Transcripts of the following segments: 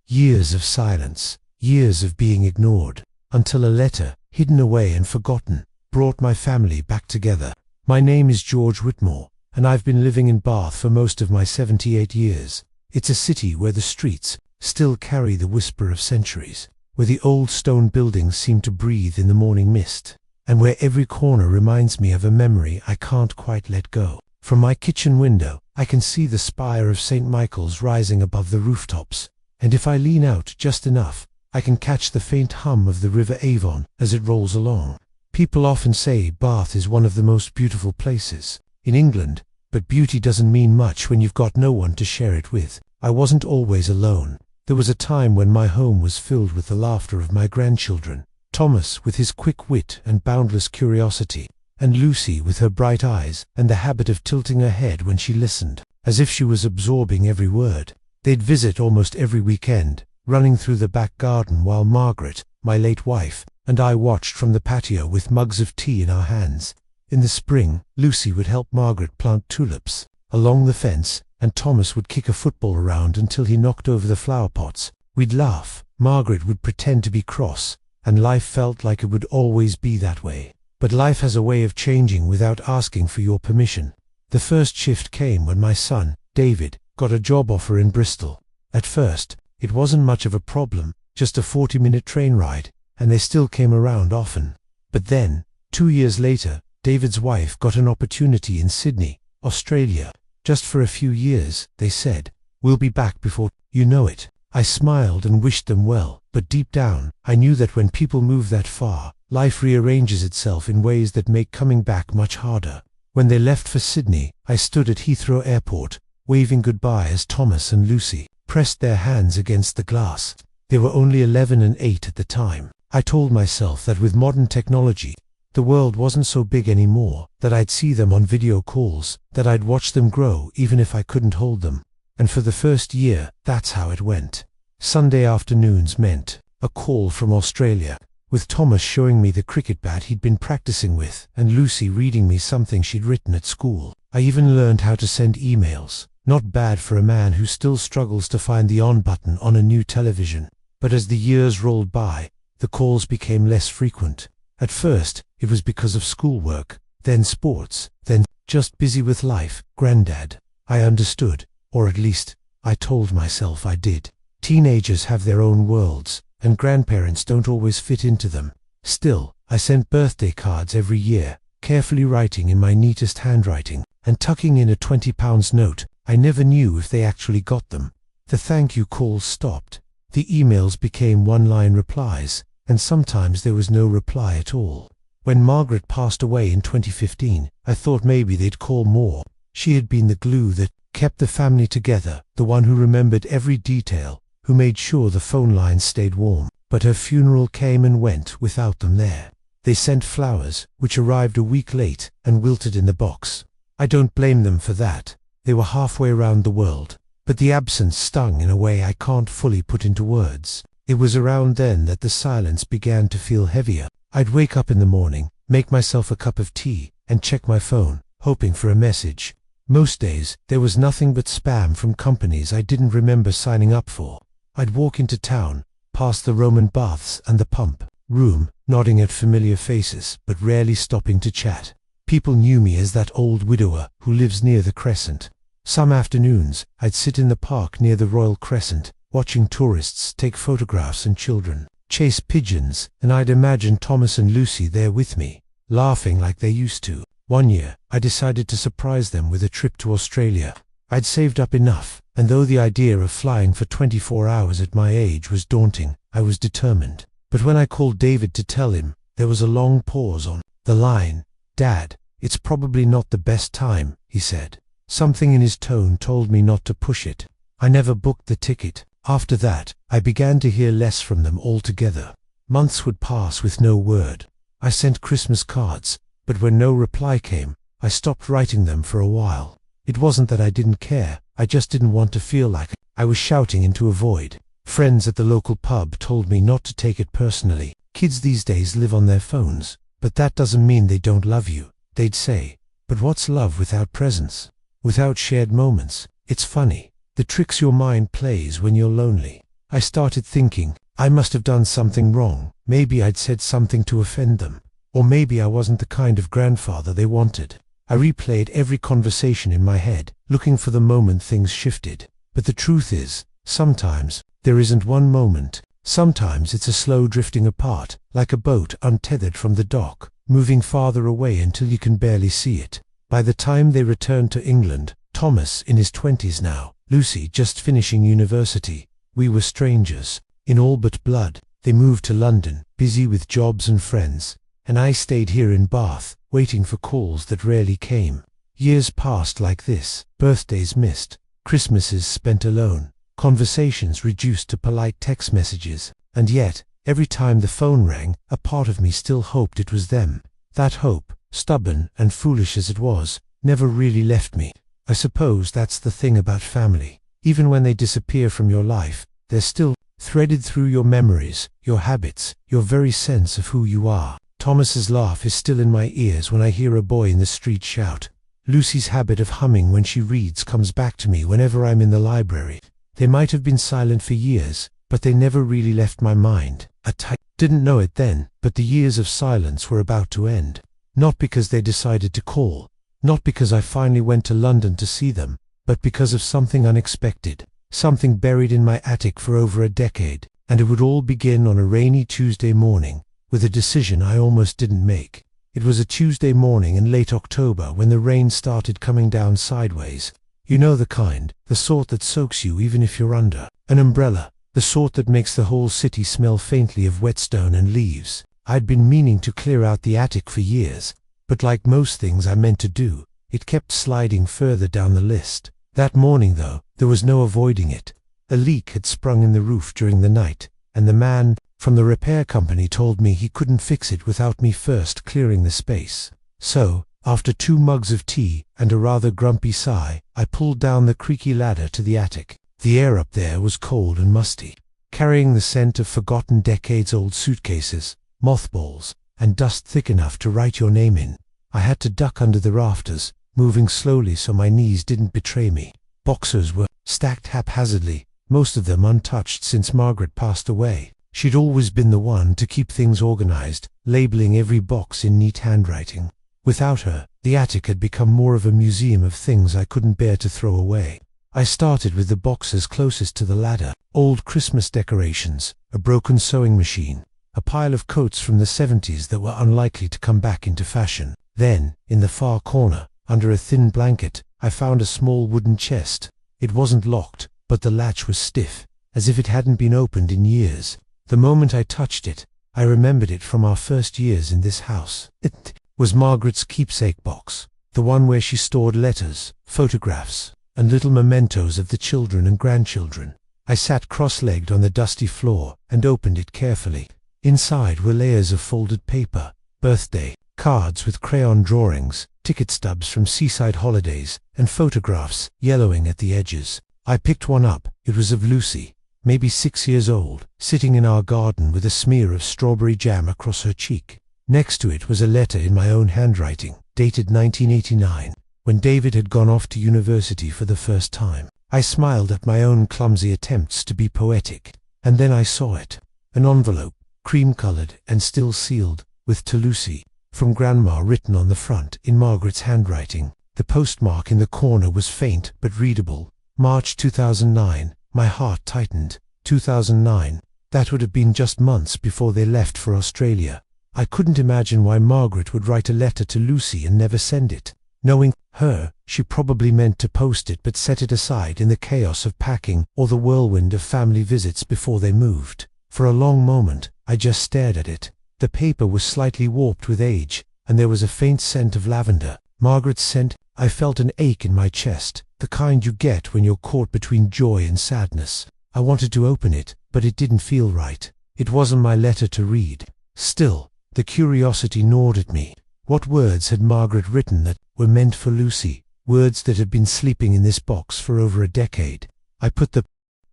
Years of silence, years of being ignored, until a letter, hidden away and forgotten, brought my family back together. My name is George Whitmore, and I've been living in Bath for most of my 78 years. It's a city where the streets still carry the whisper of centuries, where the old stone buildings seem to breathe in the morning mist, and where every corner reminds me of a memory I can't quite let go. From my kitchen window, I can see the spire of St. Michael's rising above the rooftops, and if I lean out just enough, I can catch the faint hum of the River Avon as it rolls along. People often say Bath is one of the most beautiful places in England, but beauty doesn't mean much when you've got no one to share it with. I wasn't always alone. There was a time when my home was filled with the laughter of my grandchildren, Thomas with his quick wit and boundless curiosity, and Lucy with her bright eyes and the habit of tilting her head when she listened, as if she was absorbing every word. They'd visit almost every weekend, running through the back garden while Margaret, my late wife, and I watched from the patio with mugs of tea in our hands. In the spring, Lucy would help Margaret plant tulips along the fence, and Thomas would kick a football around until he knocked over the flower pots. We'd laugh, Margaret would pretend to be cross, and life felt like it would always be that way. But life has a way of changing without asking for your permission. The first shift came when my son, David, got a job offer in Bristol. At first, it wasn't much of a problem, just a 40-minute train ride, and they still came around often. But then, 2 years later, David's wife got an opportunity in Sydney, Australia. Just for a few years, they said. We'll be back before you know it. I smiled and wished them well, but deep down, I knew that when people move that far, life rearranges itself in ways that make coming back much harder. When they left for Sydney, I stood at Heathrow Airport, waving goodbye as Thomas and Lucy pressed their hands against the glass. They were only 11 and 8 at the time. I told myself that with modern technology, the world wasn't so big anymore, that I'd see them on video calls, that I'd watch them grow even if I couldn't hold them. And for the first year, that's how it went. Sunday afternoons meant a call from Australia, with Thomas showing me the cricket bat he'd been practicing with, and Lucy reading me something she'd written at school. I even learned how to send emails, not bad for a man who still struggles to find the on button on a new television. But as the years rolled by, the calls became less frequent. At first, it was because of schoolwork, then sports, then just busy with life. Granddad. I understood, or at least, I told myself I did. Teenagers have their own worlds, and grandparents don't always fit into them. Still, I sent birthday cards every year, carefully writing in my neatest handwriting, and tucking in a £20 note. I never knew if they actually got them. The thank you calls stopped. The emails became one-line replies, and sometimes there was no reply at all. When Margaret passed away in 2015, I thought maybe they'd call more. She had been the glue that kept the family together, the one who remembered every detail, who made sure the phone lines stayed warm. But her funeral came and went without them there. They sent flowers, which arrived a week late and wilted in the box. I don't blame them for that. They were halfway around the world. But the absence stung in a way I can't fully put into words. It was around then that the silence began to feel heavier. I'd wake up in the morning, make myself a cup of tea, and check my phone, hoping for a message. Most days, there was nothing but spam from companies I didn't remember signing up for. I'd walk into town, past the Roman baths and the pump room, nodding at familiar faces, but rarely stopping to chat. People knew me as that old widower who lives near the Crescent. Some afternoons, I'd sit in the park near the Royal Crescent, watching tourists take photographs and children chase pigeons, and I'd imagine Thomas and Lucy there with me, laughing like they used to. One year, I decided to surprise them with a trip to Australia. I'd saved up enough, and though the idea of flying for 24 hours at my age was daunting, I was determined. But when I called David to tell him, there was a long pause on the line. "Dad, it's probably not the best time," he said. Something in his tone told me not to push it. I never booked the ticket. After that, I began to hear less from them altogether. Months would pass with no word. I sent Christmas cards, but when no reply came, I stopped writing them for a while. It wasn't that I didn't care, I just didn't want to feel like I was shouting into a void. Friends at the local pub told me not to take it personally. Kids these days live on their phones, but that doesn't mean they don't love you, they'd say. But what's love without presence? Without shared moments? It's funny, the tricks your mind plays when you're lonely. I started thinking, I must have done something wrong. Maybe I'd said something to offend them. Or maybe I wasn't the kind of grandfather they wanted. I replayed every conversation in my head, looking for the moment things shifted. But the truth is, sometimes there isn't one moment. Sometimes it's a slow drifting apart, like a boat untethered from the dock, moving farther away until you can barely see it. By the time they returned to England, Thomas in his 20s now, Lucy just finishing university, we were strangers, in all but blood. They moved to London, busy with jobs and friends, and I stayed here in Bath, waiting for calls that rarely came. Years passed like this, birthdays missed, Christmases spent alone, conversations reduced to polite text messages, and yet, every time the phone rang, a part of me still hoped it was them. That hope, stubborn and foolish as it was, never really left me. I suppose that's the thing about family. Even when they disappear from your life, they're still threaded through your memories, your habits, your very sense of who you are. Thomas's laugh is still in my ears when I hear a boy in the street shout. Lucy's habit of humming when she reads comes back to me whenever I'm in the library. They might have been silent for years, but they never really left my mind. I didn't know it then, but the years of silence were about to end. Not because they decided to call, not because I finally went to London to see them, but because of something unexpected, something buried in my attic for over a decade, and it would all begin on a rainy Tuesday morning, with a decision I almost didn't make. It was a Tuesday morning in late October when the rain started coming down sideways. You know the kind, the sort that soaks you even if you're under an umbrella, the sort that makes the whole city smell faintly of whetstone and leaves. I'd been meaning to clear out the attic for years, but like most things I meant to do, it kept sliding further down the list. That morning, though, there was no avoiding it. A leak had sprung in the roof during the night, and the man from the repair company told me he couldn't fix it without me first clearing the space. So, after 2 mugs of tea and a rather grumpy sigh, I pulled down the creaky ladder to the attic. The air up there was cold and musty, carrying the scent of forgotten decades-old suitcases, mothballs, and dust thick enough to write your name in. I had to duck under the rafters, moving slowly so my knees didn't betray me. Boxes were stacked haphazardly, most of them untouched since Margaret passed away. She'd always been the one to keep things organized, labeling every box in neat handwriting. Without her, the attic had become more of a museum of things I couldn't bear to throw away. I started with the boxes closest to the ladder: old Christmas decorations, a broken sewing machine, a pile of coats from the 70s that were unlikely to come back into fashion. Then, in the far corner, under a thin blanket, I found a small wooden chest. It wasn't locked, but the latch was stiff, as if it hadn't been opened in years. The moment I touched it, I remembered it from our first years in this house. It was Margaret's keepsake box, the one where she stored letters, photographs, and little mementos of the children and grandchildren. I sat cross-legged on the dusty floor and opened it carefully. Inside were layers of folded paper, birthday cards with crayon drawings, ticket stubs from seaside holidays, and photographs yellowing at the edges. I picked one up. It was of Lucy, maybe 6 years old, sitting in our garden with a smear of strawberry jam across her cheek. Next to it was a letter in my own handwriting, dated 1989, when David had gone off to university for the first time. I smiled at my own clumsy attempts to be poetic, and then I saw it. An envelope, cream-colored and still sealed, with "To Lucy, from Grandma" written on the front in Margaret's handwriting. The postmark in the corner was faint but readable. March 2009. My heart tightened. 2009. That would have been just months before they left for Australia. I couldn't imagine why Margaret would write a letter to Lucy and never send it. Knowing her, she probably meant to post it but set it aside in the chaos of packing or the whirlwind of family visits before they moved. For a long moment, I just stared at it. The paper was slightly warped with age, and there was a faint scent of lavender. Margaret's scent. I felt an ache in my chest, the kind you get when you're caught between joy and sadness. I wanted to open it, but it didn't feel right. It wasn't my letter to read. Still, the curiosity gnawed at me. What words had Margaret written that were meant for Lucy? Words that had been sleeping in this box for over a decade. I put the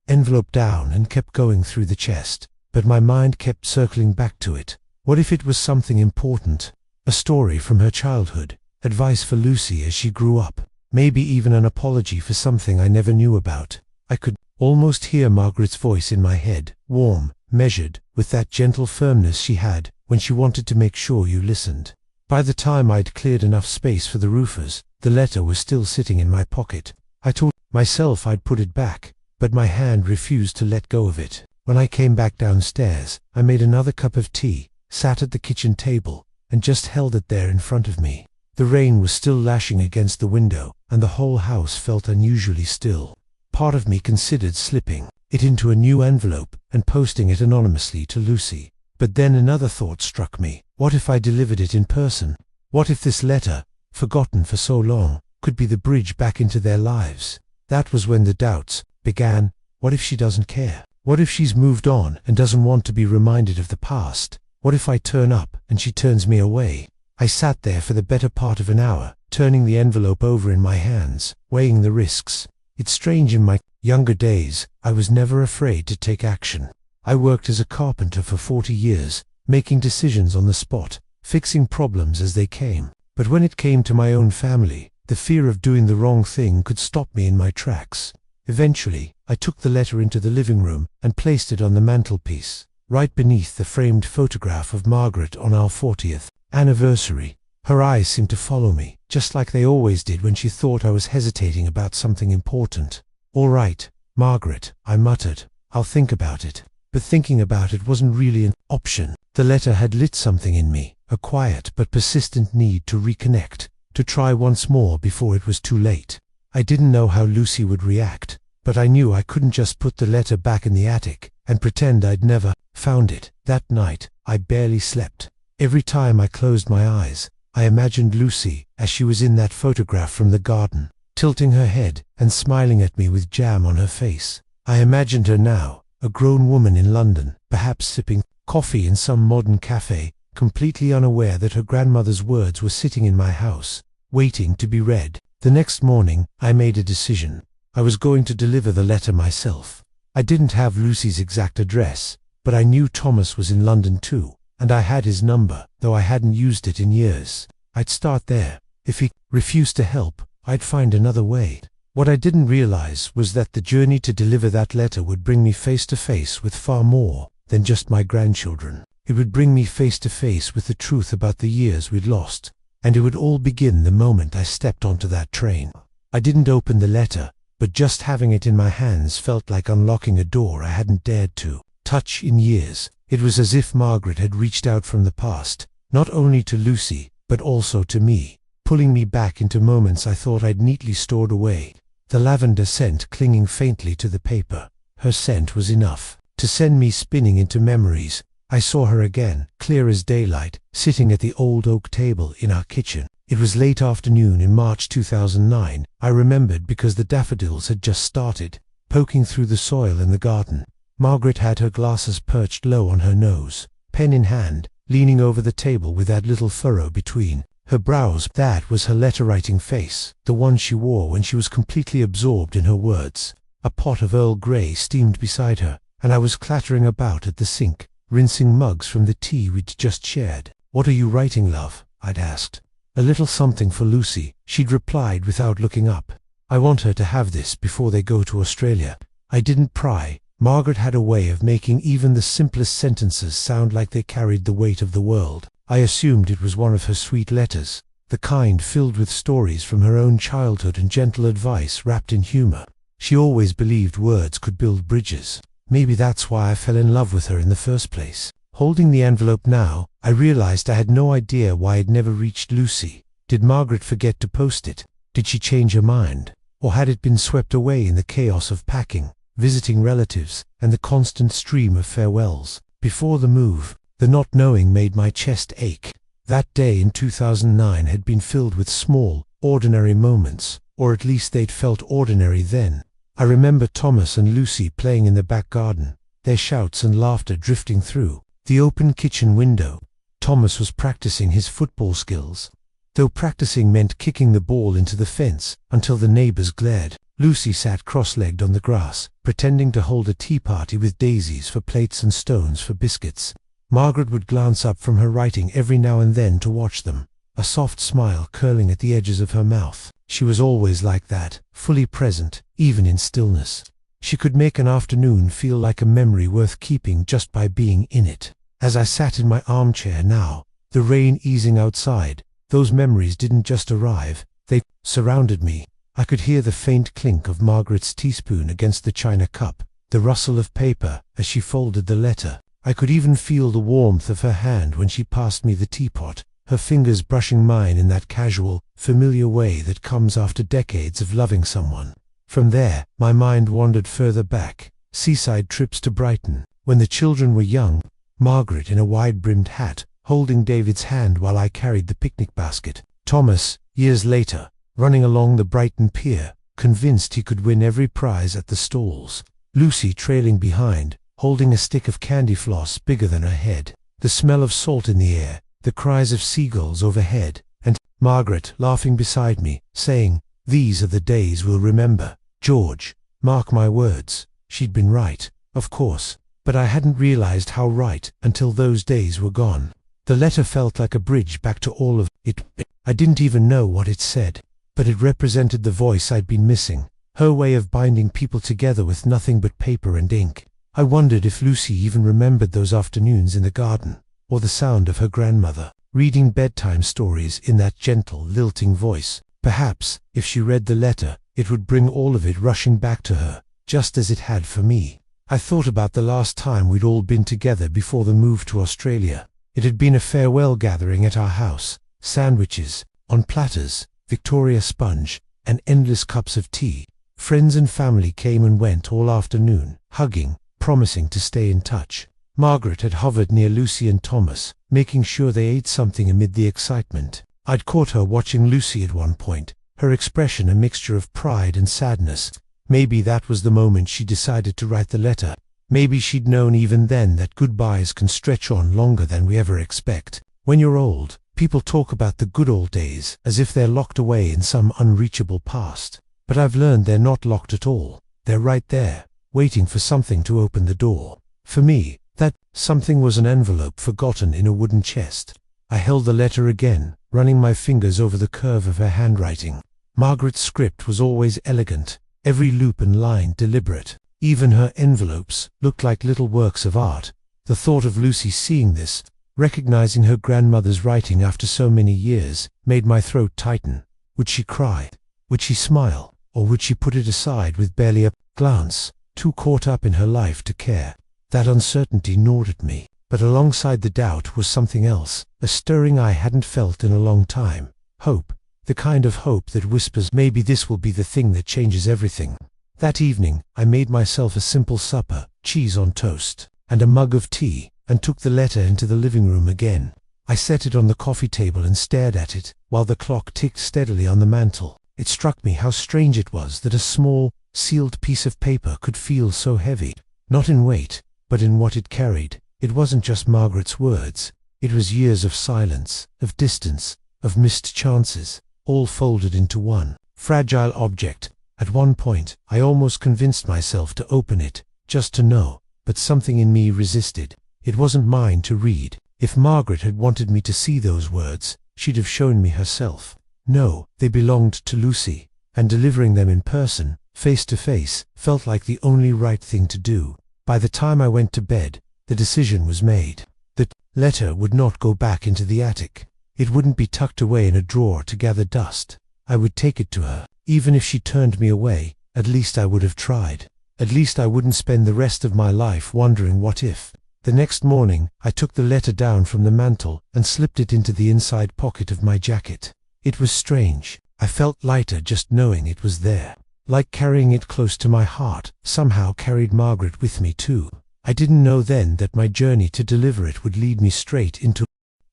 envelope down and kept going through the chest, but my mind kept circling back to it. What if it was something important? A story from her childhood, advice for Lucy as she grew up, maybe even an apology for something I never knew about. I could almost hear Margaret's voice in my head, warm, measured, with that gentle firmness she had when she wanted to make sure you listened. By the time I'd cleared enough space for the roofers, the letter was still sitting in my pocket. I told myself I'd put it back, but my hand refused to let go of it. When I came back downstairs, I made another cup of tea, sat at the kitchen table, and just held it there in front of me. The rain was still lashing against the window, and the whole house felt unusually still. Part of me considered slipping it into a new envelope and posting it anonymously to Lucy. But then another thought struck me. What if I delivered it in person? What if this letter, forgotten for so long, could be the bridge back into their lives? That was when the doubts began. What if she doesn't care? What if she's moved on and doesn't want to be reminded of the past? What if I turn up and she turns me away? I sat there for the better part of an hour, turning the envelope over in my hands, weighing the risks. It's strange, in my younger days, I was never afraid to take action. I worked as a carpenter for 40 years, making decisions on the spot, fixing problems as they came. But when it came to my own family, the fear of doing the wrong thing could stop me in my tracks. Eventually, I took the letter into the living room and placed it on the mantelpiece, right beneath the framed photograph of Margaret on our 40th anniversary. Her eyes seemed to follow me, just like they always did when she thought I was hesitating about something important. "All right, Margaret," I muttered. "I'll think about it." But thinking about it wasn't really an option. The letter had lit something in me, a quiet but persistent need to reconnect, to try once more before it was too late. I didn't know how Lucy would react, but I knew I couldn't just put the letter back in the attic and pretend I'd never found it. That night, I barely slept. Every time I closed my eyes, I imagined Lucy as she was in that photograph from the garden, tilting her head and smiling at me with jam on her face. I imagined her now, a grown woman in London, perhaps sipping coffee in some modern cafe, completely unaware that her grandmother's words were sitting in my house, waiting to be read. The next morning, I made a decision. I was going to deliver the letter myself. I didn't have Lucy's exact address, but I knew Thomas was in London too, and I had his number, though I hadn't used it in years. I'd start there. If he refused to help, I'd find another way. What I didn't realize was that the journey to deliver that letter would bring me face to face with far more than just my grandchildren. It would bring me face to face with the truth about the years we'd lost, and it would all begin the moment I stepped onto that train. I didn't open the letter, but just having it in my hands felt like unlocking a door I hadn't dared to touch in years. It was as if Margaret had reached out from the past, not only to Lucy, but also to me, pulling me back into moments I thought I'd neatly stored away. The lavender scent clinging faintly to the paper, her scent was enough to send me spinning into memories. I saw her again, clear as daylight, sitting at the old oak table in our kitchen. It was late afternoon in March 2009, I remembered because the daffodils had just started, poking through the soil in the garden. Margaret had her glasses perched low on her nose, pen in hand, leaning over the table with that little furrow between her brows. That was her letter-writing face, the one she wore when she was completely absorbed in her words. A pot of Earl Grey steamed beside her, and I was clattering about at the sink, rinsing mugs from the tea we'd just shared. "What are you writing, love?" I'd asked. "A little something for Lucy," she'd replied without looking up. "I want her to have this before they go to Australia." I didn't pry. Margaret had a way of making even the simplest sentences sound like they carried the weight of the world. I assumed it was one of her sweet letters, the kind filled with stories from her own childhood and gentle advice wrapped in humor. She always believed words could build bridges. Maybe that's why I fell in love with her in the first place. Holding the envelope now, I realized I had no idea why it never reached Lucy. Did Margaret forget to post it? Did she change her mind? Or had it been swept away in the chaos of packing, visiting relatives, and the constant stream of farewells? Before the move, the not knowing made my chest ache. That day in 2009 had been filled with small, ordinary moments, or at least they'd felt ordinary then. I remember Thomas and Lucy playing in the back garden, their shouts and laughter drifting through the open kitchen window. Thomas was practicing his football skills, though practicing meant kicking the ball into the fence until the neighbors glared. Lucy sat cross-legged on the grass, pretending to hold a tea party with daisies for plates and stones for biscuits. Margaret would glance up from her writing every now and then to watch them, a soft smile curling at the edges of her mouth. She was always like that, fully present, even in stillness. She could make an afternoon feel like a memory worth keeping just by being in it. As I sat in my armchair now, the rain easing outside, those memories didn't just arrive, they surrounded me. I could hear the faint clink of Margaret's teaspoon against the china cup, the rustle of paper as she folded the letter. I could even feel the warmth of her hand when she passed me the teapot, her fingers brushing mine in that casual, familiar way that comes after decades of loving someone. From there, my mind wandered further back, seaside trips to Brighton, when the children were young, Margaret in a wide-brimmed hat, holding David's hand while I carried the picnic basket. Thomas, years later, running along the Brighton pier, convinced he could win every prize at the stalls. Lucy trailing behind, holding a stick of candy floss bigger than her head. The smell of salt in the air, the cries of seagulls overhead, and Margaret laughing beside me, saying, "These are the days we'll remember. George, mark my words." She'd been right, of course, but I hadn't realized how right until those days were gone. The letter felt like a bridge back to all of it. I didn't even know what it said, but it represented the voice I'd been missing, her way of binding people together with nothing but paper and ink. I wondered if Lucy even remembered those afternoons in the garden, or the sound of her grandmother, reading bedtime stories in that gentle, lilting voice. Perhaps, if she read the letter, it would bring all of it rushing back to her, just as it had for me. I thought about the last time we'd all been together before the move to Australia. It had been a farewell gathering at our house, sandwiches, on platters, Victoria sponge, and endless cups of tea. Friends and family came and went all afternoon, hugging, promising to stay in touch. Margaret had hovered near Lucy and Thomas, making sure they ate something amid the excitement. I'd caught her watching Lucy at one point, her expression a mixture of pride and sadness. Maybe that was the moment she decided to write the letter. Maybe she'd known even then that goodbyes can stretch on longer than we ever expect. When you're old, people talk about the good old days as if they're locked away in some unreachable past. But I've learned they're not locked at all. They're right there, waiting for something to open the door. For me, that something was an envelope forgotten in a wooden chest. I held the letter again, running my fingers over the curve of her handwriting. Margaret's script was always elegant, every loop and line deliberate. Even her envelopes looked like little works of art. The thought of Lucy seeing this, recognizing her grandmother's writing after so many years, made my throat tighten. Would she cry? Would she smile? Or would she put it aside with barely a glance, too caught up in her life to care? That uncertainty gnawed at me, but alongside the doubt was something else, a stirring I hadn't felt in a long time. Hope, the kind of hope that whispers, maybe this will be the thing that changes everything. That evening, I made myself a simple supper, cheese on toast, and a mug of tea, and took the letter into the living room again. I set it on the coffee table and stared at it, while the clock ticked steadily on the mantel. It struck me how strange it was that a small, sealed piece of paper could feel so heavy, not in weight, but in what it carried. It wasn't just Margaret's words, it was years of silence, of distance, of missed chances, all folded into one fragile object. At one point, I almost convinced myself to open it, just to know, but something in me resisted. It wasn't mine to read. If Margaret had wanted me to see those words, she'd have shown me herself. No, they belonged to Lucy, and delivering them in person, face to face, felt like the only right thing to do. By the time I went to bed, the decision was made. The letter would not go back into the attic. It wouldn't be tucked away in a drawer to gather dust. I would take it to her. Even if she turned me away, at least I would have tried. At least I wouldn't spend the rest of my life wondering what if. The next morning, I took the letter down from the mantel and slipped it into the inside pocket of my jacket. It was strange. I felt lighter just knowing it was there. Like carrying it close to my heart, somehow carried Margaret with me too. I didn't know then that my journey to deliver it would lead me straight into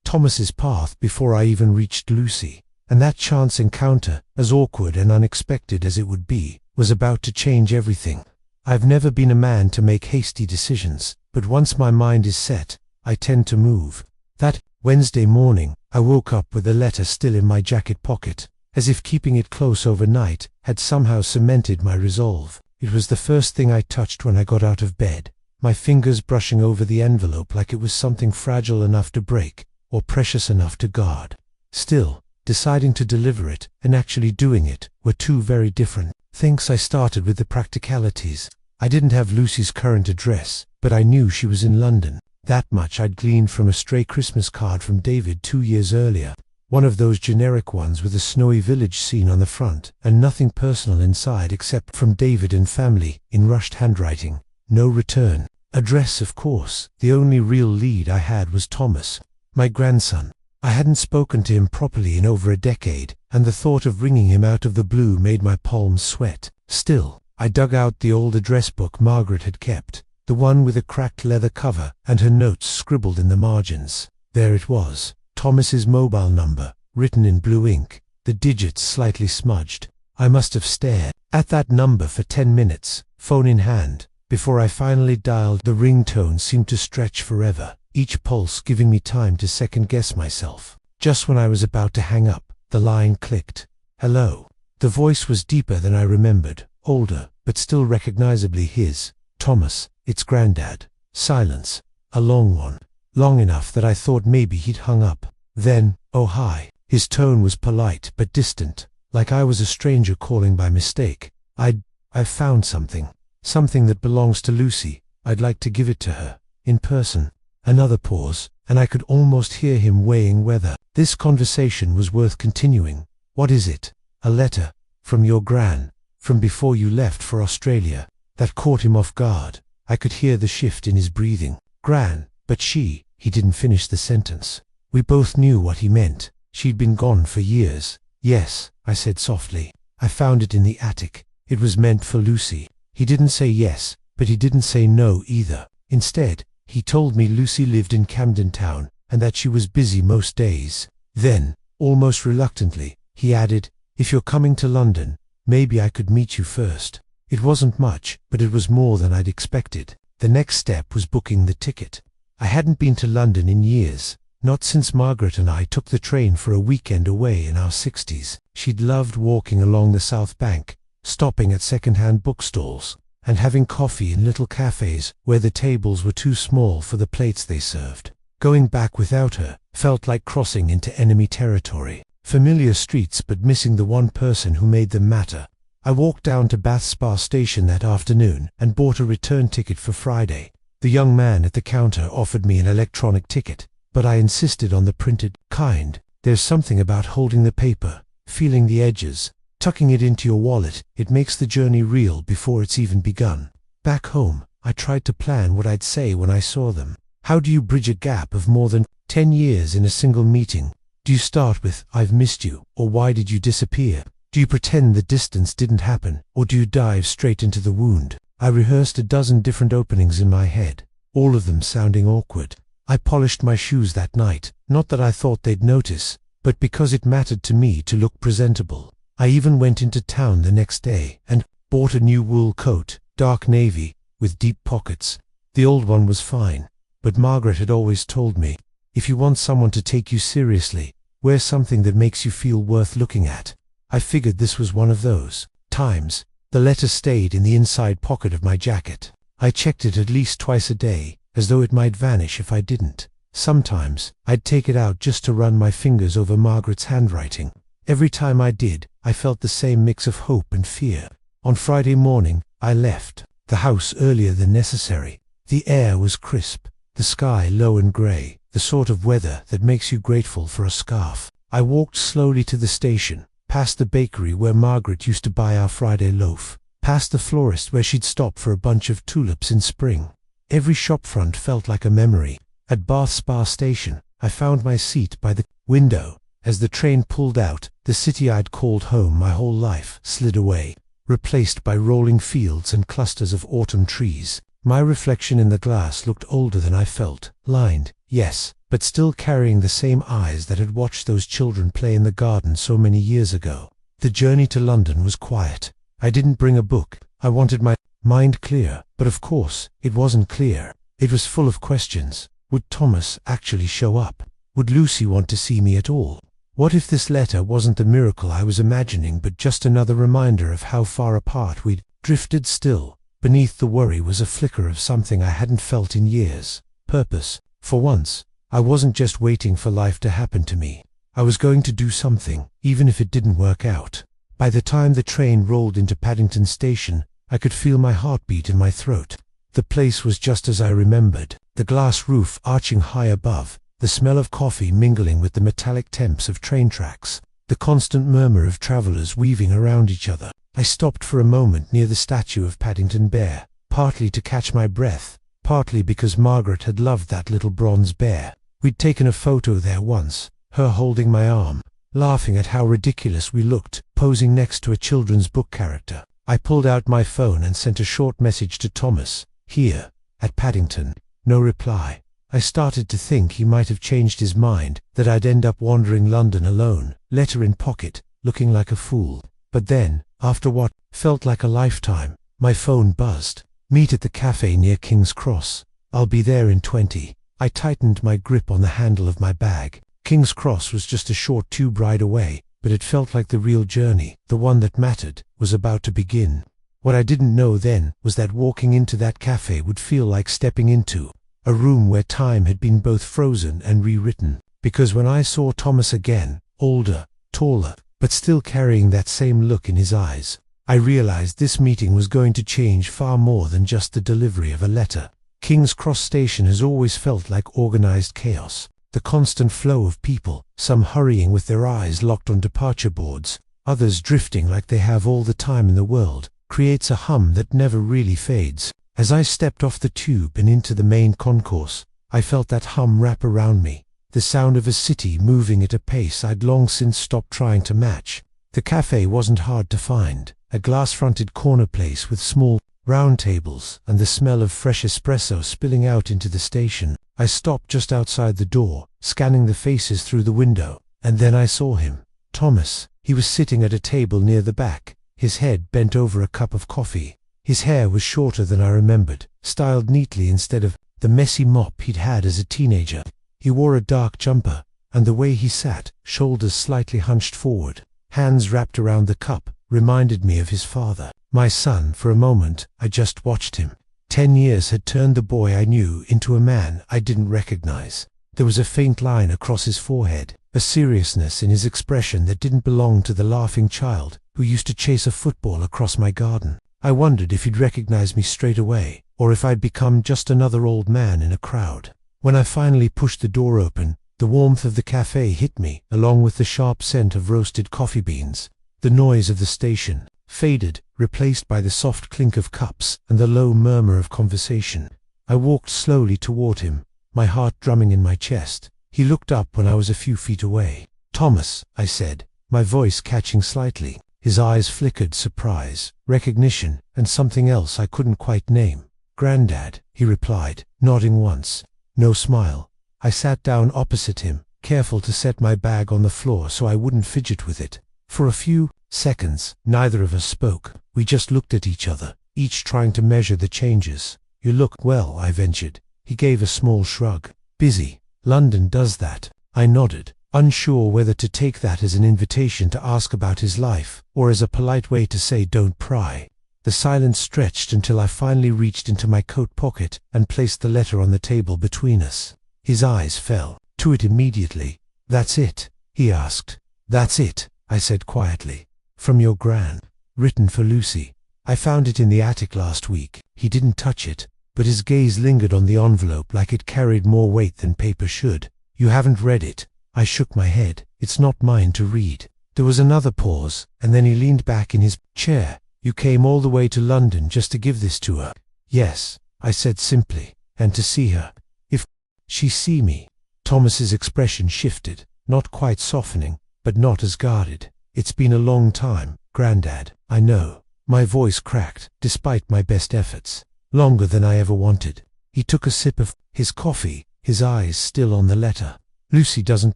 Thomas's path before I even reached Lucy. And that chance encounter, as awkward and unexpected as it would be, was about to change everything. I've never been a man to make hasty decisions, but once my mind is set, I tend to move. That Wednesday morning, I woke up with the letter still in my jacket pocket, as if keeping it close overnight had somehow cemented my resolve. It was the first thing I touched when I got out of bed, my fingers brushing over the envelope like it was something fragile enough to break, or precious enough to guard. Still, deciding to deliver it and actually doing it were two very different things. I started with the practicalities. I didn't have Lucy's current address, but I knew she was in London. That much I'd gleaned from a stray Christmas card from David 2 years earlier. One of those generic ones with a snowy village scene on the front, and nothing personal inside except "From David and family" in rushed handwriting. No return address, of course. The only real lead I had was Thomas, my grandson. I hadn't spoken to him properly in over a decade, and the thought of ringing him out of the blue made my palms sweat. Still, I dug out the old address book Margaret had kept, the one with a cracked leather cover and her notes scribbled in the margins. There it was, Thomas's mobile number, written in blue ink, the digits slightly smudged. I must have stared at that number for 10 minutes, phone in hand, before I finally dialed. The ringtone seemed to stretch forever, each pulse giving me time to second-guess myself. Just when I was about to hang up, the line clicked. "Hello." The voice was deeper than I remembered, older, but still recognizably his. "Thomas, it's Grandad." Silence. A long one. Long enough that I thought maybe he'd hung up. Then, "Oh hi." His tone was polite but distant, like I was a stranger calling by mistake. I've found something. Something that belongs to Lucy. I'd like to give it to her. In person." Another pause, and I could almost hear him weighing whether this conversation was worth continuing. "What is it?" "A letter. From your gran. From before you left for Australia." That caught him off guard. I could hear the shift in his breathing. "Gran, but she..." He didn't finish the sentence. We both knew what he meant. She'd been gone for years. "Yes," I said softly. "I found it in the attic. It was meant for Lucy." He didn't say yes, but he didn't say no either. Instead, he told me Lucy lived in Camden Town, and that she was busy most days. Then, almost reluctantly, he added, "If you're coming to London, maybe I could meet you first." It wasn't much, but it was more than I'd expected. The next step was booking the ticket. I hadn't been to London in years, not since Margaret and I took the train for a weekend away in our 60s. She'd loved walking along the South Bank, stopping at second-hand bookstalls, and having coffee in little cafes where the tables were too small for the plates they served. Going back without her felt like crossing into enemy territory. Familiar streets, but missing the one person who made them matter. I walked down to Bath Spa Station that afternoon and bought a return ticket for Friday. The young man at the counter offered me an electronic ticket, but I insisted on the printed kind. There's something about holding the paper, feeling the edges, tucking it into your wallet. It makes the journey real before it's even begun. Back home, I tried to plan what I'd say when I saw them. How do you bridge a gap of more than 10 years in a single meeting? Do you start with, "I've missed you," or "Why did you disappear?" Do you pretend the distance didn't happen, or do you dive straight into the wound? I rehearsed a dozen different openings in my head, all of them sounding awkward. I polished my shoes that night, not that I thought they'd notice, but because it mattered to me to look presentable. I even went into town the next day and bought a new wool coat, dark navy, with deep pockets. The old one was fine, but Margaret had always told me, if you want someone to take you seriously, wear something that makes you feel worth looking at. I figured this was one of those times. The letter stayed in the inside pocket of my jacket. I checked it at least twice a day, as though it might vanish if I didn't. Sometimes, I'd take it out just to run my fingers over Margaret's handwriting. Every time I did, I felt the same mix of hope and fear. On Friday morning, I left the house earlier than necessary. The air was crisp, the sky low and grey, the sort of weather that makes you grateful for a scarf. I walked slowly to the station, past the bakery where Margaret used to buy our Friday loaf, past the florist where she'd stop for a bunch of tulips in spring. Every shopfront felt like a memory. At Bath Spa Station, I found my seat by the window. As the train pulled out, the city I'd called home my whole life slid away, replaced by rolling fields and clusters of autumn trees. My reflection in the glass looked older than I felt, lined, yes, but still carrying the same eyes that had watched those children play in the garden so many years ago. The journey to London was quiet. I didn't bring a book. I wanted my mind clear, but of course, it wasn't clear. It was full of questions. Would Thomas actually show up? Would Lucy want to see me at all? What if this letter wasn't the miracle I was imagining, but just another reminder of how far apart we'd drifted? Still, beneath the worry was a flicker of something I hadn't felt in years. Purpose. For once, I wasn't just waiting for life to happen to me. I was going to do something, even if it didn't work out. By the time the train rolled into Paddington Station, I could feel my heartbeat in my throat. The place was just as I remembered, the glass roof arching high above, the smell of coffee mingling with the metallic temps of train tracks, the constant murmur of travelers weaving around each other. I stopped for a moment near the statue of Paddington Bear, partly to catch my breath, partly because Margaret had loved that little bronze bear. We'd taken a photo there once, her holding my arm, laughing at how ridiculous we looked, posing next to a children's book character. I pulled out my phone and sent a short message to Thomas, here, at Paddington. No reply. I started to think he might have changed his mind, that I'd end up wandering London alone, letter in pocket, looking like a fool. But then, after what felt like a lifetime, my phone buzzed. Meet at the cafe near King's Cross. I'll be there in 20. I tightened my grip on the handle of my bag. King's Cross was just a short tube ride away, but it felt like the real journey, the one that mattered, was about to begin. What I didn't know then was that walking into that cafe would feel like stepping into a room where time had been both frozen and rewritten. Because when I saw Thomas again, older, taller, but still carrying that same look in his eyes, I realized this meeting was going to change far more than just the delivery of a letter. King's Cross Station has always felt like organized chaos. The constant flow of people, some hurrying with their eyes locked on departure boards, others drifting like they have all the time in the world, creates a hum that never really fades. As I stepped off the tube and into the main concourse, I felt that hum wrap around me, the sound of a city moving at a pace I'd long since stopped trying to match. The cafe wasn't hard to find, a glass-fronted corner place with small, round tables and the smell of fresh espresso spilling out into the station. I stopped just outside the door, scanning the faces through the window, and then I saw him. Thomas. He was sitting at a table near the back, his head bent over a cup of coffee. His hair was shorter than I remembered, styled neatly instead of the messy mop he'd had as a teenager. He wore a dark jumper, and the way he sat, shoulders slightly hunched forward, hands wrapped around the cup, reminded me of his father. My son. For a moment, I just watched him. 10 years had turned the boy I knew into a man I didn't recognize. There was a faint line across his forehead, a seriousness in his expression that didn't belong to the laughing child who used to chase a football across my garden. I wondered if he'd recognize me straight away, or if I'd become just another old man in a crowd. When I finally pushed the door open, the warmth of the cafe hit me, along with the sharp scent of roasted coffee beans. The noise of the station faded, replaced by the soft clink of cups and the low murmur of conversation. I walked slowly toward him, my heart drumming in my chest. He looked up when I was a few feet away. "Thomas," I said, my voice catching slightly. His eyes flickered surprise, recognition, and something else I couldn't quite name. "Granddad," he replied, nodding once. No smile. I sat down opposite him, careful to set my bag on the floor so I wouldn't fidget with it. For a few seconds, neither of us spoke. We just looked at each other, each trying to measure the changes. "You look well," I ventured. He gave a small shrug. "Busy. London does that." I nodded, unsure whether to take that as an invitation to ask about his life, or as a polite way to say don't pry. The silence stretched until I finally reached into my coat pocket and placed the letter on the table between us. His eyes fell to it immediately. "That's it?" he asked. "That's it," I said quietly. "From your gran. Written for Lucy. I found it in the attic last week." He didn't touch it, but his gaze lingered on the envelope like it carried more weight than paper should. "You haven't read it?" I shook my head. "It's not mine to read." There was another pause, and then he leaned back in his chair. "You came all the way to London just to give this to her?" "Yes," I said simply, "and to see her. If she see me." Thomas's expression shifted, not quite softening, but not as guarded. "It's been a long time, Granddad, I know." My voice cracked, despite my best efforts. "Longer than I ever wanted." He took a sip of his coffee, his eyes still on the letter. "Lucy doesn't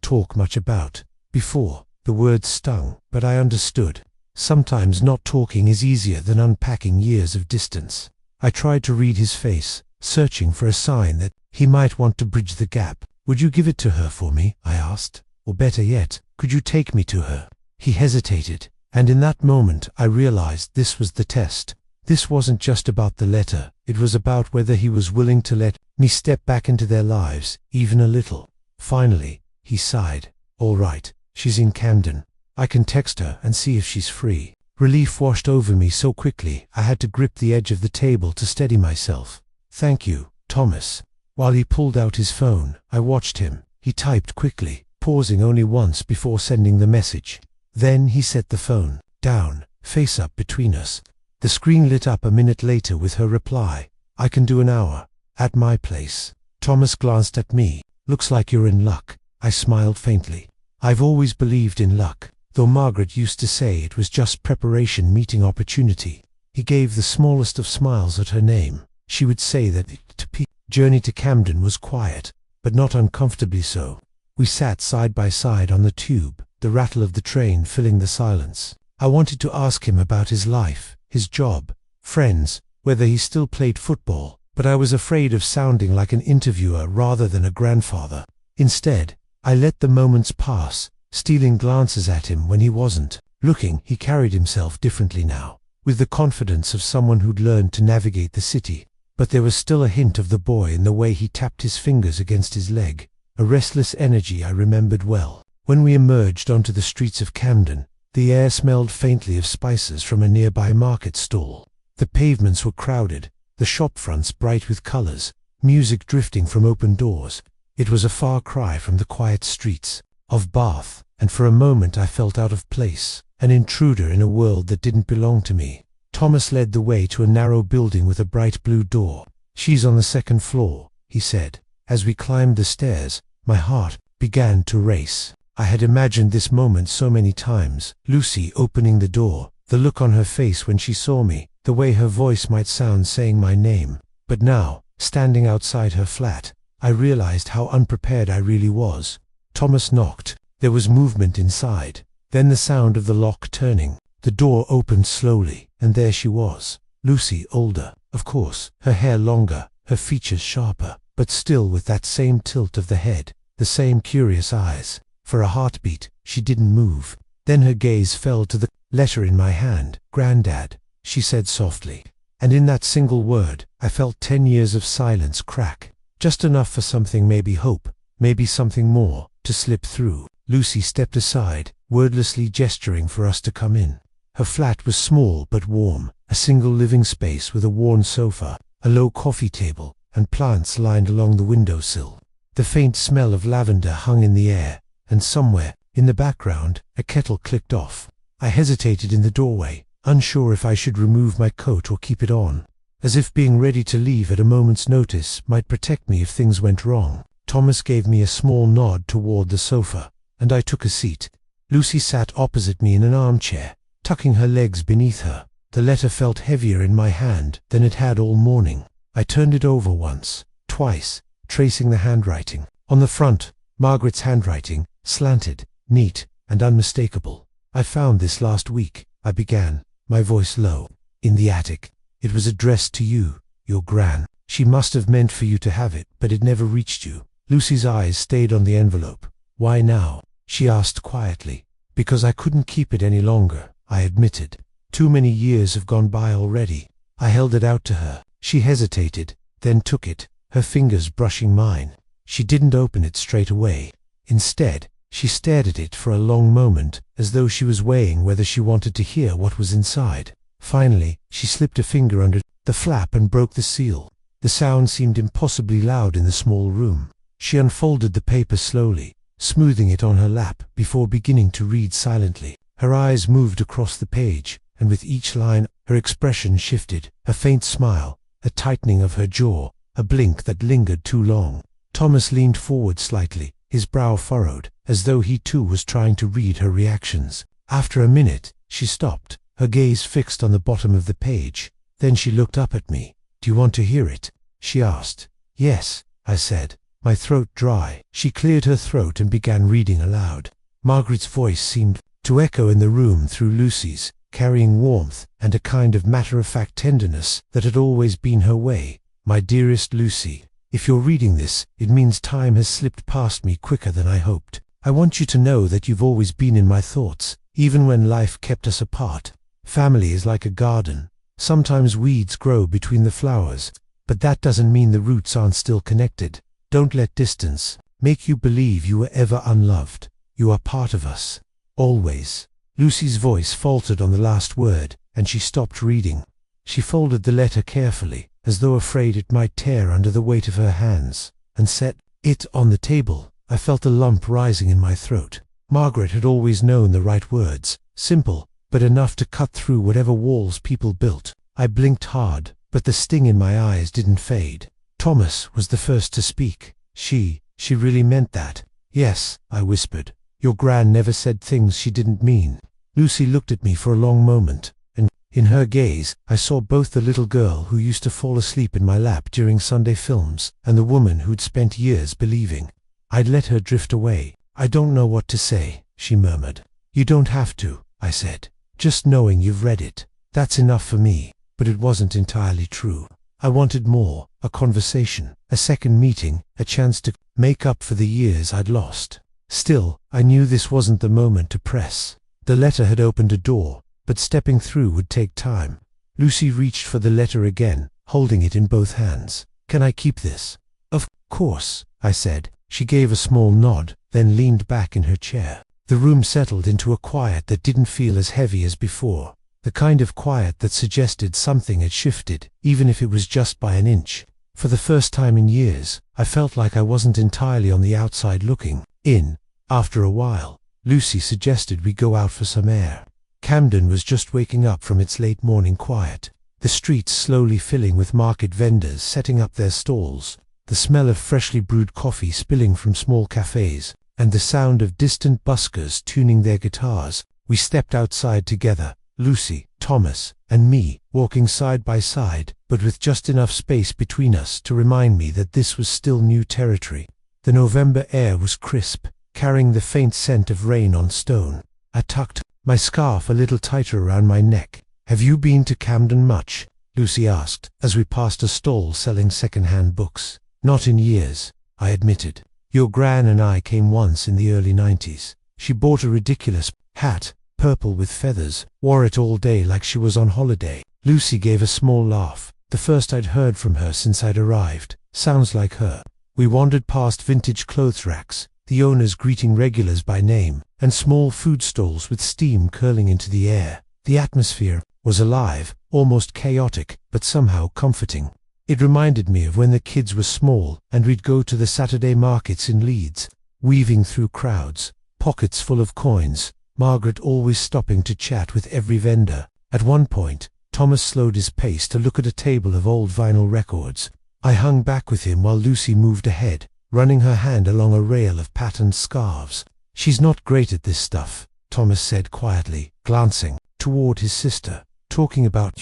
talk much about before." The words stung, but I understood. Sometimes not talking is easier than unpacking years of distance. I tried to read his face, searching for a sign that he might want to bridge the gap. "Would you give it to her for me?" I asked. "Or better yet, could you take me to her?" He hesitated, and in that moment I realized this was the test. This wasn't just about the letter, it was about whether he was willing to let me step back into their lives, even a little. Finally, he sighed. "All right, she's in Camden. I can text her and see if she's free." Relief washed over me so quickly I had to grip the edge of the table to steady myself. "Thank you, Thomas." While he pulled out his phone, I watched him. He typed quickly, pausing only once before sending the message. Then he set the phone down, face up between us. The screen lit up a minute later with her reply. "I can do an hour. At my place." Thomas glanced at me. "Looks like you're in luck." I smiled faintly. I've always believed in luck, though Margaret used to say it was just preparation meeting opportunity. He gave the smallest of smiles at her name. She would say that the journey to Camden was quiet, but not uncomfortably so. We sat side by side on the tube, the rattle of the train filling the silence. I wanted to ask him about his life, his job, friends, whether he still played football, but I was afraid of sounding like an interviewer rather than a grandfather. Instead, I let the moments pass, stealing glances at him when he wasn't looking. He carried himself differently now, with the confidence of someone who'd learned to navigate the city. But there was still a hint of the boy in the way he tapped his fingers against his leg, a restless energy I remembered well. When we emerged onto the streets of Camden, the air smelled faintly of spices from a nearby market stall. The pavements were crowded, the shop fronts bright with colors, music drifting from open doors. It was a far cry from the quiet streets of Bath, and for a moment I felt out of place, an intruder in a world that didn't belong to me. Thomas led the way to a narrow building with a bright blue door. "She's on the second floor," he said. As we climbed the stairs, my heart began to race. I had imagined this moment so many times. Lucy opening the door, the look on her face when she saw me, the way her voice might sound saying my name. But now, standing outside her flat, I realized how unprepared I really was. Thomas knocked. There was movement inside. Then the sound of the lock turning. The door opened slowly, and there she was. Lucy, older, of course, her hair longer, her features sharper, but still with that same tilt of the head, the same curious eyes. For a heartbeat, she didn't move. Then her gaze fell to the letter in my hand. "Granddad," she said softly. And in that single word, I felt 10 years of silence crack. Just enough for something, maybe hope, maybe something more, to slip through. Lucy stepped aside, wordlessly gesturing for us to come in. Her flat was small but warm, a single living space with a worn sofa, a low coffee table, and plants lined along the windowsill. The faint smell of lavender hung in the air, and somewhere, in the background, a kettle clicked off. I hesitated in the doorway, unsure if I should remove my coat or keep it on, as if being ready to leave at a moment's notice might protect me if things went wrong. Thomas gave me a small nod toward the sofa, and I took a seat. Lucy sat opposite me in an armchair, tucking her legs beneath her. The letter felt heavier in my hand than it had all morning. I turned it over once, twice, tracing the handwriting. On the front, Margaret's handwriting, slanted, neat, and unmistakable. "I found this last week," I began, my voice low. "In the attic. It was addressed to you, your Gran. She must have meant for you to have it, but it never reached you." Lucy's eyes stayed on the envelope. "Why now?" she asked quietly. "Because I couldn't keep it any longer," I admitted. "Too many years have gone by already." I held it out to her. She hesitated, then took it, her fingers brushing mine. She didn't open it straight away. Instead, she stared at it for a long moment, as though she was weighing whether she wanted to hear what was inside. Finally, she slipped a finger under the flap and broke the seal. The sound seemed impossibly loud in the small room. She unfolded the paper slowly, smoothing it on her lap before beginning to read silently. Her eyes moved across the page, and with each line, her expression shifted, a faint smile, a tightening of her jaw, a blink that lingered too long. Thomas leaned forward slightly, his brow furrowed, as though he too was trying to read her reactions. After a minute, she stopped, her gaze fixed on the bottom of the page. Then she looked up at me. "Do you want to hear it?" she asked. "Yes," I said, my throat dry. She cleared her throat and began reading aloud. Margaret's voice seemed to echo in the room through Lucy's, carrying warmth and a kind of matter-of-fact tenderness that had always been her way. "My dearest Lucy, if you're reading this, it means time has slipped past me quicker than I hoped. I want you to know that you've always been in my thoughts, even when life kept us apart. Family is like a garden. Sometimes weeds grow between the flowers, but that doesn't mean the roots aren't still connected. Don't let distance make you believe you were ever unloved. You are part of us. Always." Lucy's voice faltered on the last word, and she stopped reading. She folded the letter carefully, as though afraid it might tear under the weight of her hands, and set it on the table. I felt a lump rising in my throat. Margaret had always known the right words, simple, but enough to cut through whatever walls people built. I blinked hard, but the sting in my eyes didn't fade. Thomas was the first to speak. She really meant that. Yes, I whispered. Your gran never said things she didn't mean. Lucy looked at me for a long moment, and in her gaze I saw both the little girl who used to fall asleep in my lap during Sunday films and the woman who'd spent years believing I'd let her drift away. I don't know what to say, she murmured. You don't have to, I said. Just knowing you've read it, that's enough for me. But it wasn't entirely true. I wanted more, a conversation, a second meeting, a chance to make up for the years I'd lost. Still, I knew this wasn't the moment to press. The letter had opened a door, but stepping through would take time. Lucy reached for the letter again, holding it in both hands. Can I keep this? Of course, I said. She gave a small nod, then leaned back in her chair. The room settled into a quiet that didn't feel as heavy as before. The kind of quiet that suggested something had shifted, even if it was just by an inch. For the first time in years, I felt like I wasn't entirely on the outside looking in. After a while, Lucy suggested we go out for some air. Camden was just waking up from its late morning quiet, the streets slowly filling with market vendors setting up their stalls, the smell of freshly brewed coffee spilling from small cafes, and the sound of distant buskers tuning their guitars. We stepped outside together, Lucy, Thomas, and me, walking side by side, but with just enough space between us to remind me that this was still new territory. The November air was crisp, carrying the faint scent of rain on stone. I tucked my scarf a little tighter around my neck. Have you been to Camden much? Lucy asked, as we passed a stall selling second-hand books. Not in years, I admitted. Your gran and I came once in the early 90s. She bought a ridiculous hat, purple with feathers, wore it all day like she was on holiday. Lucy gave a small laugh, the first I'd heard from her since I'd arrived. Sounds like her. We wandered past vintage clothes racks, the owners greeting regulars by name, and small food stalls with steam curling into the air. The atmosphere was alive, almost chaotic, but somehow comforting. It reminded me of when the kids were small and we'd go to the Saturday markets in Leeds, weaving through crowds, pockets full of coins, Margaret always stopping to chat with every vendor. At one point, Thomas slowed his pace to look at a table of old vinyl records. I hung back with him while Lucy moved ahead, running her hand along a rail of patterned scarves. She's not great at this stuff, Thomas said quietly, glancing toward his sister, talking about,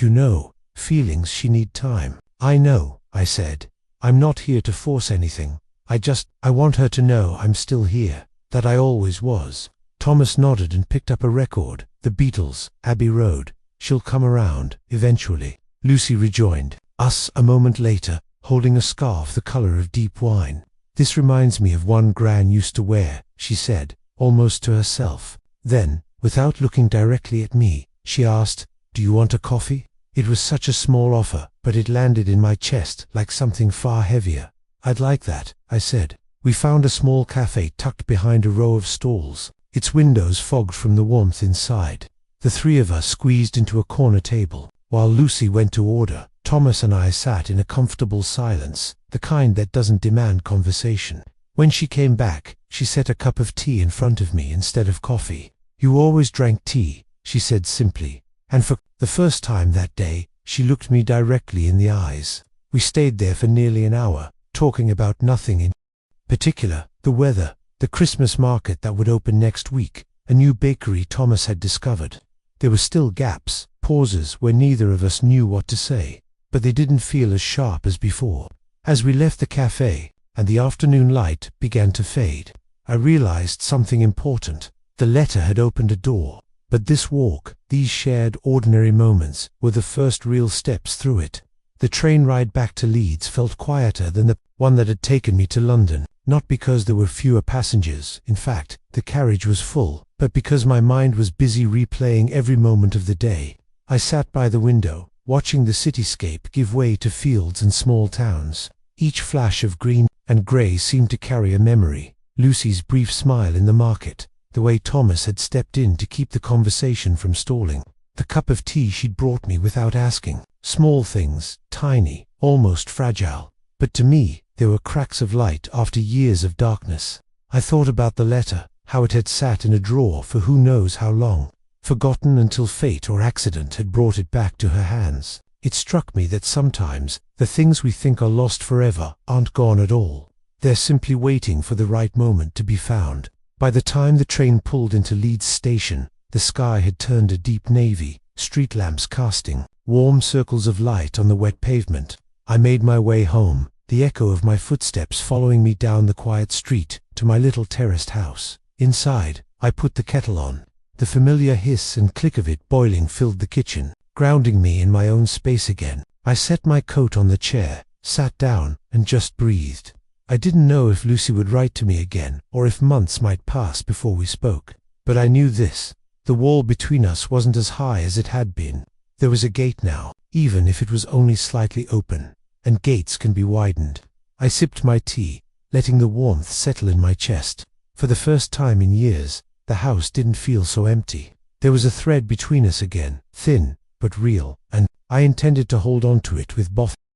feelings she need time. I know, I said. I'm not here to force anything. I want her to know I'm still here, that I always was. Thomas nodded and picked up a record, The Beatles, Abbey Road. She'll come around, eventually. Lucy rejoined us a moment later, holding a scarf the color of deep wine. This reminds me of one Gran used to wear, she said, almost to herself. Then, without looking directly at me, she asked, do you want a coffee? It was such a small offer, but it landed in my chest like something far heavier. I'd like that, I said. We found a small cafe tucked behind a row of stalls, its windows fogged from the warmth inside. The three of us squeezed into a corner table. While Lucy went to order, Thomas and I sat in a comfortable silence, the kind that doesn't demand conversation. When she came back, she set a cup of tea in front of me instead of coffee. You always drank tea, she said simply, and for the first time that day, she looked me directly in the eyes. We stayed there for nearly an hour, talking about nothing in particular, the weather, the Christmas market that would open next week, a new bakery Thomas had discovered. There were still gaps, pauses where neither of us knew what to say, but they didn't feel as sharp as before. As we left the cafe, and the afternoon light began to fade, I realized something important. The letter had opened a door, but this walk, these shared ordinary moments, were the first real steps through it. The train ride back to Leeds felt quieter than the one that had taken me to London, not because there were fewer passengers, in fact, the carriage was full, but because my mind was busy replaying every moment of the day. I sat by the window, watching the cityscape give way to fields and small towns. Each flash of green and grey seemed to carry a memory. Lucy's brief smile in the market, the way Thomas had stepped in to keep the conversation from stalling. The cup of tea she'd brought me without asking. Small things, tiny, almost fragile. But to me, they were cracks of light after years of darkness. I thought about the letter, how it had sat in a drawer for who knows how long, forgotten until fate or accident had brought it back to her hands. It struck me that sometimes the things we think are lost forever aren't gone at all. They're simply waiting for the right moment to be found. By the time the train pulled into Leeds station, the sky had turned a deep navy, street lamps casting warm circles of light on the wet pavement. I made my way home, the echo of my footsteps following me down the quiet street to my little terraced house. Inside, I put the kettle on. The familiar hiss and click of it boiling filled the kitchen, grounding me in my own space again. I set my coat on the chair, sat down, and just breathed. I didn't know if Lucy would write to me again, or if months might pass before we spoke. But I knew this: the wall between us wasn't as high as it had been. There was a gate now, even if it was only slightly open, and gates can be widened. I sipped my tea, letting the warmth settle in my chest. For the first time in years, the house didn't feel so empty. There was a thread between us again, thin, but real, and I intended to hold on to it with both